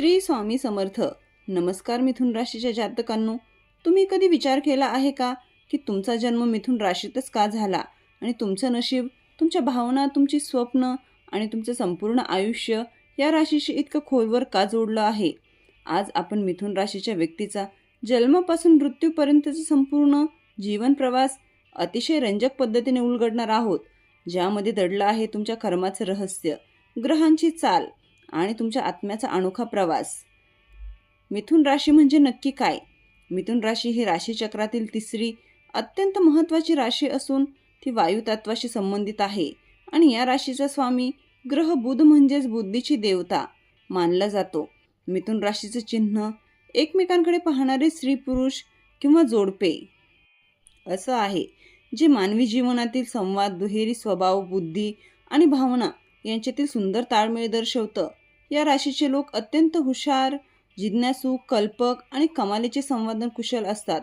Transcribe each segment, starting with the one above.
श्री स्वामी समर्थ. नमस्कार मिथुन राशीच्या जातकांनो, तुम्ही कधी विचार केला आहे का की तुमचा जन्म मिथुन राशीतच का झाला आणि तुमचं नशीब, तुमच्या भावना, तुमची स्वप्न आणि तुमचं संपूर्ण आयुष्य या राशीशी इतकं खोलवर का जोडलं आहे? आज आपण मिथुन राशीच्या व्यक्तीचा जन्मापासून मृत्यूपर्यंतचा संपूर्ण जीवन प्रवास अतिशय रंजक पद्धतीने उलगडणार आहोत, ज्यामध्ये दडलं आहे तुमच्या कर्माचं रहस्य, ग्रहांची चाल आणि तुमच्या आत्म्याचा अनोखा प्रवास. मिथुन राशी म्हणजे नक्की काय? मिथुन राशी ही राशीचक्रातील तिसरी अत्यंत महत्त्वाची राशी असून ती वायू तत्वाशी संबंधित आहे आणि या राशीचा स्वामी ग्रह बुध म्हणजेच बुद्धीची देवता मानला जातो. मिथुन राशीचं चिन्ह एकमेकांकडे पाहणारे स्त्री पुरुष किंवा जोडपे असं आहे, जे मानवी जीवनातील संवाद, दुहेरी स्वभाव, बुद्धी आणि भावना यांच्यातील सुंदर ताळमेळ दर्शवतं. या राशीचे लोक अत्यंत हुशार, जिज्ञासू, कल्पक आणि कमालीचे संवादन कुशल असतात.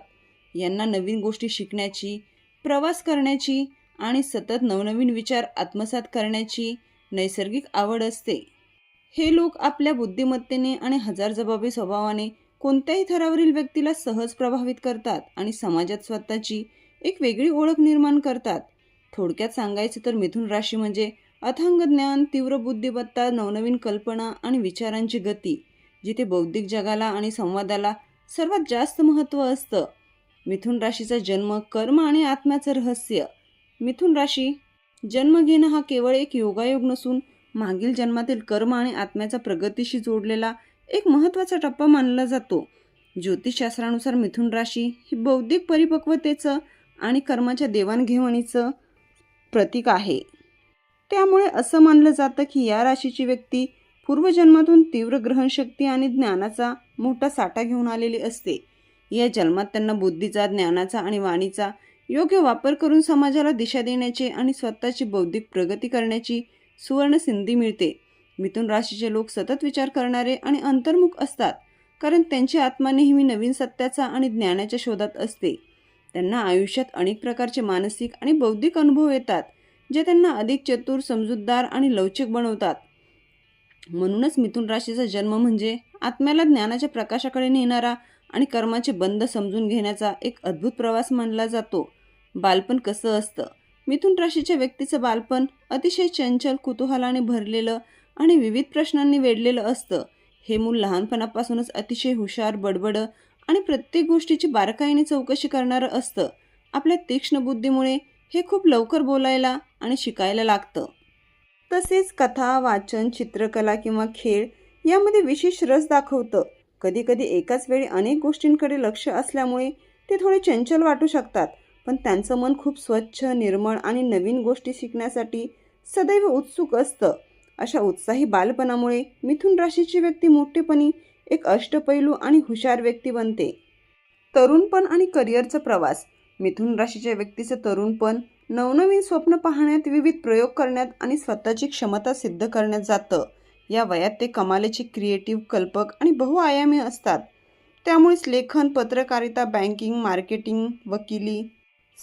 यांना नवीन गोष्टी शिकण्याची, प्रवास करण्याची आणि सतत नवनवीन विचार आत्मसात करण्याची नैसर्गिक आवड असते. हे लोक आपल्या बुद्धिमत्तेने आणि हजरजबाबी स्वभावाने कोणत्याही थरावरील व्यक्तीला सहज प्रभावित करतात आणि समाजात स्वतःची एक वेगळी ओळख निर्माण करतात. थोडक्यात सांगायचं तर मिथुन राशी म्हणजे अथांग ज्ञान, तीव्र बुद्धिमत्ता, नवनवीन कल्पना आणि विचारांची गती, जिथे बौद्धिक जगाला आणि संवादाला सर्वात जास्त महत्त्व असतं. मिथुन राशीचा जन्म, कर्म आणि आत्म्याचं रहस्य. मिथुन राशी जन्म घेणं हा केवळ एक योगायोग नसून मागील जन्मातील कर्म आणि आत्म्याचा प्रगतीशी जोडलेला एक महत्त्वाचा टप्पा मानला जातो. ज्योतिषशास्त्रानुसार मिथुन राशी ही बौद्धिक परिपक्वतेचं आणि कर्माच्या देवाणघेवाणीचं प्रतीक आहे. त्यामुळे असं मानलं जातं की या राशीची व्यक्ती पूर्वजन्मातून तीव्र ग्रहणशक्ती आणि ज्ञानाचा मोठा साठा घेऊन आलेली असते. या जन्मात त्यांना बुद्धीचा, ज्ञानाचा आणि वाणीचा योग्य वापर करून समाजाला दिशा देण्याची आणि स्वतःची बौद्धिक प्रगती करण्याची सुवर्ण संधी मिळते. मिथुन राशीचे लोक सतत विचार करणारे आणि अंतर्मुख असतात, कारण त्यांची आत्मा नेहमी नवीन सत्याचा आणि ज्ञानाच्या शोधात असते. त्यांना आयुष्यात अनेक प्रकारचे मानसिक आणि बौद्धिक अनुभव येतात, जे त्यांना अधिक चतुर, समजूतदार आणि लवचिक बनवतात. म्हणूनच मिथुन राशीचा जन्म म्हणजे आत्म्याला ज्ञानाच्या प्रकाशाकडे नेणारा आणि कर्माचे बंध समजून घेण्याचा एक अद्भुत प्रवास मानला जातो. बालपण कसं असतं? मिथुन राशीच्या व्यक्तीचं बालपण अतिशय चंचल, कुतूहलाने भरलेलं आणि विविध प्रश्नांनी वेढलेलं असतं. हे मूल लहानपणापासूनच अतिशय हुशार, बडबड आणि प्रत्येक गोष्टीची बारकाईने चौकशी करणारं असतं. आपल्या तीक्ष्ण बुद्धीमुळे हे खूप लवकर बोलायला आणि शिकायला लागतं. तसेच कथा, वाचन, चित्रकला किंवा खेळ यामध्ये विशेष रस दाखवतं. कधीकधी एकाच वेळी अनेक गोष्टींकडे लक्ष असल्यामुळे ते थोडे चंचल वाटू शकतात, पण त्यांचं मन खूप स्वच्छ, निर्मळ आणि नवीन गोष्टी शिकण्यासाठी सदैव उत्सुक असतं. अशा उत्साही बालपणामुळे मिथुन राशीची व्यक्ती मोठेपणी एक अष्टपैलू आणि हुशार व्यक्ती बनते. तरुणपण आणि करिअरचा प्रवास. मिथुन राशीच्या व्यक्तीचं तरुणपण नवनवीन स्वप्न पाहण्यात, विविध प्रयोग करण्यात आणि स्वतःची क्षमता सिद्ध करण्यात जातं. या वयात ते कमालीचे क्रिएटिव्ह, कल्पक आणि बहुआयामी असतात. त्यामुळेच लेखन, पत्रकारिता, बँकिंग, मार्केटिंग, वकिली,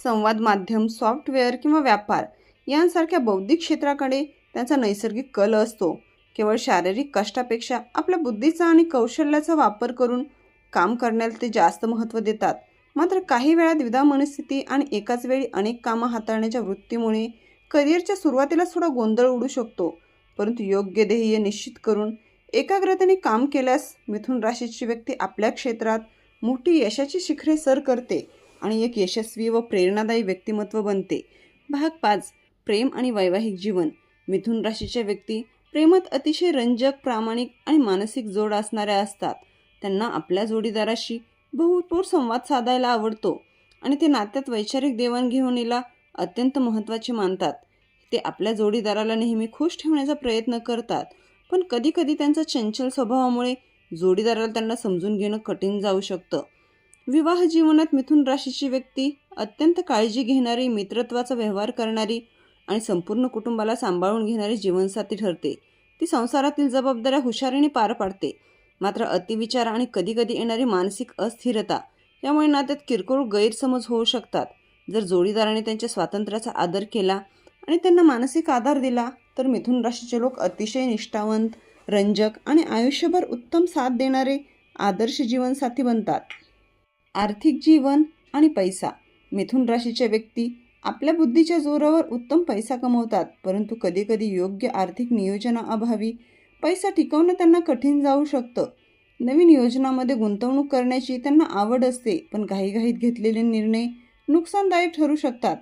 संवाद माध्यम, सॉफ्टवेअर किंवा व्यापार यांसारख्या बौद्धिक क्षेत्राकडे त्यांचा नैसर्गिक कल असतो. केवळ शारीरिक कष्टापेक्षा आपल्या बुद्धीचा आणि कौशल्याचा वापर करून काम करण्याला ते जास्त महत्त्व देतात. मात्र काही वेळा द्विधा मनस्थिती आणि एकाच वेळी अनेक कामं हाताळण्याच्या वृत्तीमुळे करिअरच्या सुरुवातीला थोडा गोंधळ उडू शकतो. परंतु योग्य ध्येय निश्चित करून एकाग्रतेने काम केल्यास मिथुन राशीची व्यक्ती आपल्या क्षेत्रात मोठी यशाची शिखरे सर करते आणि एक यशस्वी व प्रेरणादायी व्यक्तिमत्व बनते. भाग 5. प्रेम आणि वैवाहिक जीवन. मिथुन राशीच्या व्यक्ती प्रेमात अतिशय रंजक, प्रामाणिक आणि मानसिक जोड असणाऱ्या असतात. त्यांना आपल्या जोडीदाराशी भरपूर संवाद साधायला आवडतो आणि ते नात्यात वैचारिक देवाणघेवाणीला अत्यंत महत्त्वाचे मानतात. ते आपल्या जोडीदाराला नेहमी खुश ठेवण्याचा प्रयत्न करतात, पण कधीकधी त्यांच्या चंचल स्वभावामुळे जोडीदाराला त्यांना समजून घेणं कठीण जाऊ शकतं. विवाह जीवनात मिथुन राशीची व्यक्ती अत्यंत काळजी घेणारी, मित्रत्वाचा व्यवहार करणारी आणि संपूर्ण कुटुंबाला सांभाळून घेणारी जीवनसाथी ठरते. ती संसारातील जबाबदाऱ्या हुशारीने पार पाडते. मात्र अतिविचार आणि कधीकधी येणारी मानसिक अस्थिरता यामुळे नात्यात किरकोळ गैरसमज होऊ शकतात. जर जोडीदाराने त्यांच्या स्वातंत्र्याचा आदर केला आणि त्यांना मानसिक आधार दिला तर मिथुन राशीचे लोक अतिशय निष्ठावंत, रंजक आणि आयुष्यभर उत्तम साथ देणारे आदर्श जीवनसाथी बनतात. आर्थिक जीवन आणि पैसा. मिथुन राशीच्या व्यक्ती आपल्या बुद्धीच्या जोरावर उत्तम पैसा कमवतात, परंतु कधीकधी योग्य आर्थिक नियोजनाअभावी पैसा टिकवणं त्यांना कठीण जाऊ शकतं. नवीन योजनांमध्ये गुंतवणूक करण्याची त्यांना आवड असते, पण घाईघाईत घेतलेले निर्णय नुकसानदायक ठरू शकतात.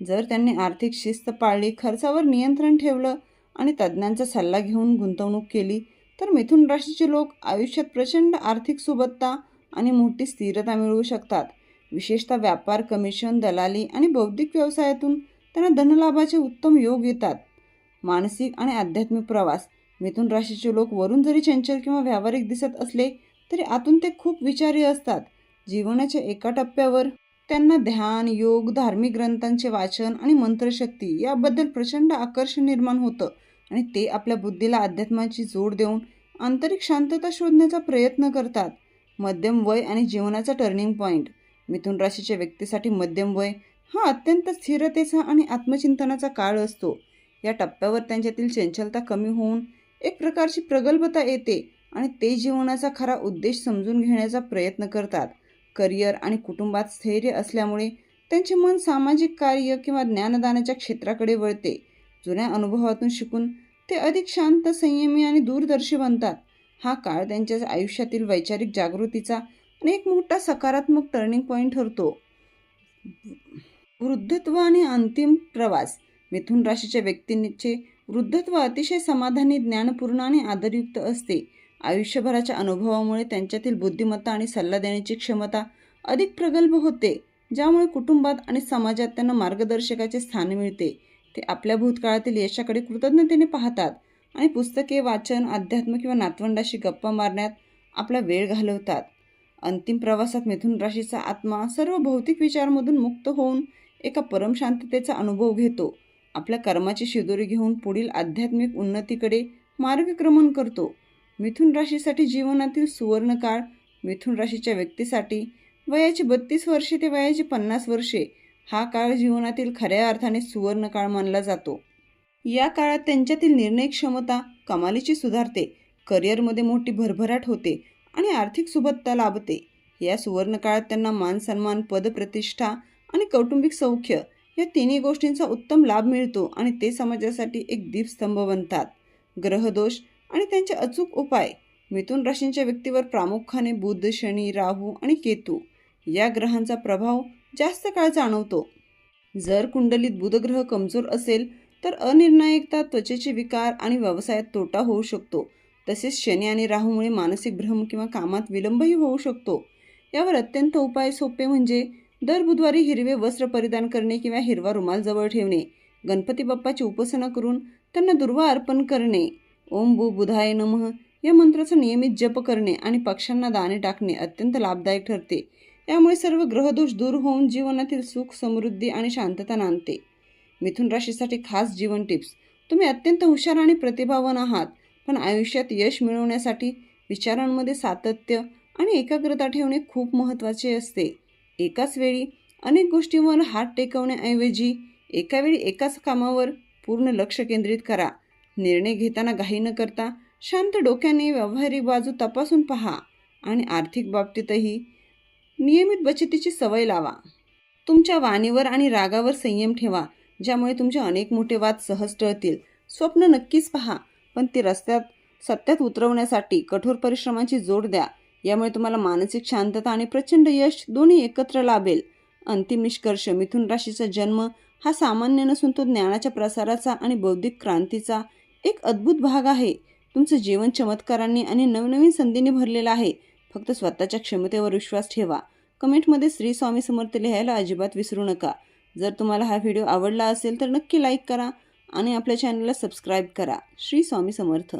जर त्यांनी आर्थिक शिस्त पाळली, खर्चावर नियंत्रण ठेवलं आणि तज्ज्ञांचा सल्ला घेऊन गुंतवणूक केली, तर मिथुन राशीचे लोक आयुष्यात प्रचंड आर्थिक सुबत्ता आणि मोठी स्थिरता मिळवू शकतात. विशेषतः व्यापार, कमिशन, दलाली आणि बौद्धिक व्यवसायातून त्यांना धनलाभाचे उत्तम योग येतात. मानसिक आणि आध्यात्मिक प्रवास. मिथुन राशीचे लोक वरून जरी चंचल किंवा व्यावहारिक दिसत असले तरी आतून ते खूप विचारी असतात. जीवनाच्या एका टप्प्यावर त्यांना ध्यान, योग, धार्मिक ग्रंथांचे वाचन आणि मंत्रशक्ती याबद्दल प्रचंड आकर्षण निर्माण होतं आणि ते आपल्या बुद्धीला अध्यात्माची जोड देऊन आंतरिक शांतता शोधण्याचा प्रयत्न करतात. मध्यम वय आणि जीवनाचा टर्निंग पॉईंट. मिथुन राशीच्या व्यक्तीसाठी मध्यम वय हा अत्यंत स्थिरतेचा आणि आत्मचिंतनाचा काळ असतो. या टप्प्यावर त्यांच्यातील चंचलता कमी होऊन एक प्रकारची प्रगल्भता येते आणि ते जीवनाचा खरा उद्देश समजून घेण्याचा प्रयत्न करतात. करिअर आणि कुटुंबात स्थैर्य असल्यामुळे त्यांचे मन सामाजिक कार्य किंवा ज्ञानदानाच्या क्षेत्राकडे वळते. जुन्या अनुभवातून शिकून ते अधिक शांत, संयमी आणि दूरदर्शी बनतात. हा काळ त्यांच्या आयुष्यातील वैचारिक जागृतीचा आणि एक मोठा सकारात्मक टर्निंग पॉईंट ठरतो. वृद्धत्व आणि अंतिम प्रवास. मिथुन राशीच्या व्यक्तींचे वृद्धत्व अतिशय समाधानी, ज्ञानपूर्ण आणि आदरयुक्त असते. आयुष्यभराच्या अनुभवामुळे त्यांच्यातील बुद्धिमत्ता आणि सल्ला देण्याची क्षमता अधिक प्रगल्भ होते, ज्यामुळे कुटुंबात आणि समाजात त्यांना मार्गदर्शकाचे स्थान मिळते. ते आपल्या भूतकाळातील यशाकडे कृतज्ञतेने पाहतात आणि पुस्तके, वाचन, अध्यात्म किंवा नातवंडाशी गप्पा मारण्यात आपला वेळ घालवतात. अंतिम प्रवासात मिथुन राशीचा आत्मा सर्व भौतिक विचारांमधून मुक्त होऊन एका परमशांततेचा अनुभव घेतो. आपल्या कर्माची शिदोरी घेऊन पुढील आध्यात्मिक उन्नतीकडे मार्गक्रमण करतो. मिथुन राशीसाठी जीवनातील सुवर्णकाळ. मिथुन राशीच्या व्यक्तीसाठी वयाची 32 वर्षे ते वयाची 50 वर्षे हा काळ जीवनातील खऱ्या अर्थाने सुवर्णकाळ मानला जातो. या काळात त्यांच्यातील निर्णय क्षमता कमालीची सुधारते, करिअरमध्ये मोठी भरभराट होते आणि आर्थिक सुबत्ता लाभते. या सुवर्णकाळात त्यांना मान सन्मान, पदप्रतिष्ठा आणि कौटुंबिक सौख्य या तिन्ही गोष्टींचा उत्तम लाभ मिळतो आणि ते समाजासाठी एक दीपस्तंभ बनतात. ग्रहदोष आणि त्यांचे अचूक उपाय. मिथुन राशींच्या व्यक्तीवर प्रामुख्याने बुध, शनी, राहू आणि केतू या ग्रहांचा प्रभाव जास्त काळ जाणवतो. जर कुंडलीत बुधग्रह कमजोर असेल तर अनिर्णायकता, त्वचेचे विकार आणि व्यवसायात तोटा होऊ शकतो. तसेच शनी आणि राहूमुळे मानसिक भ्रम किंवा कामात विलंबही होऊ शकतो. यावर अत्यंत उपाय सोपे म्हणजे दर बुधवारी हिरवे वस्त्र परिधान करणे किंवा हिरवा रुमाल जवळ ठेवणे, गणपती बाप्पाची उपासना करून त्यांना दुर्वा अर्पण करणे, ओम भू बुधाय नमः या मंत्राचा नियमित जप करणे आणि पक्ष्यांना दाणे टाकणे अत्यंत लाभदायक ठरते. यामुळे सर्व ग्रहदोष दूर होऊन जीवनातील सुख, समृद्धी आणि शांतता नांदते. मिथुन राशीसाठी खास जीवन टिप्स. तुम्ही अत्यंत हुशार आणि प्रतिभावान आहात, पण आयुष्यात यश मिळवण्यासाठी विचारांमध्ये सातत्य आणि एकाग्रता ठेवणे खूप महत्त्वाचे असते. एकाच वेळी अनेक गोष्टींवर हात टेकवण्याऐवजी एका वेळी एकाच कामावर पूर्ण लक्ष केंद्रित करा. निर्णय घेताना घाई न करता शांत डोक्याने व्यावहारिक बाजू तपासून पहा आणि आर्थिक बाबतीतही नियमित बचतीची सवय लावा. तुमच्या वाणीवर आणि रागावर संयम ठेवा, ज्यामुळे तुमचे अनेक मोठे वाद सहज टळतील. स्वप्न नक्कीच पहा, पण ती सत्यात उतरवण्यासाठी कठोर परिश्रमाची जोड द्या. यामुळे तुम्हाला मानसिक शांतता आणि प्रचंड यश दोन्ही एकत्र लाभेल. अंतिम निष्कर्ष. मिथुन राशीचा जन्म हा सामान्य नसून तो ज्ञानाच्या प्रसाराचा आणि बौद्धिक क्रांतीचा एक अद्भुत भाग आहे. तुमचं जीवन चमत्कारांनी आणि नवनवीन संधींनी भरलेलं आहे. फक्त स्वतःच्या क्षमतेवर विश्वास ठेवा. कमेंटमध्ये श्री स्वामी समर्थ लिहायला अजिबात विसरू नका. जर तुम्हाला हा व्हिडिओ आवडला असेल तर नक्की लाईक करा आणि आपल्या चॅनलला सबस्क्राईब करा. श्री स्वामी समर्थ.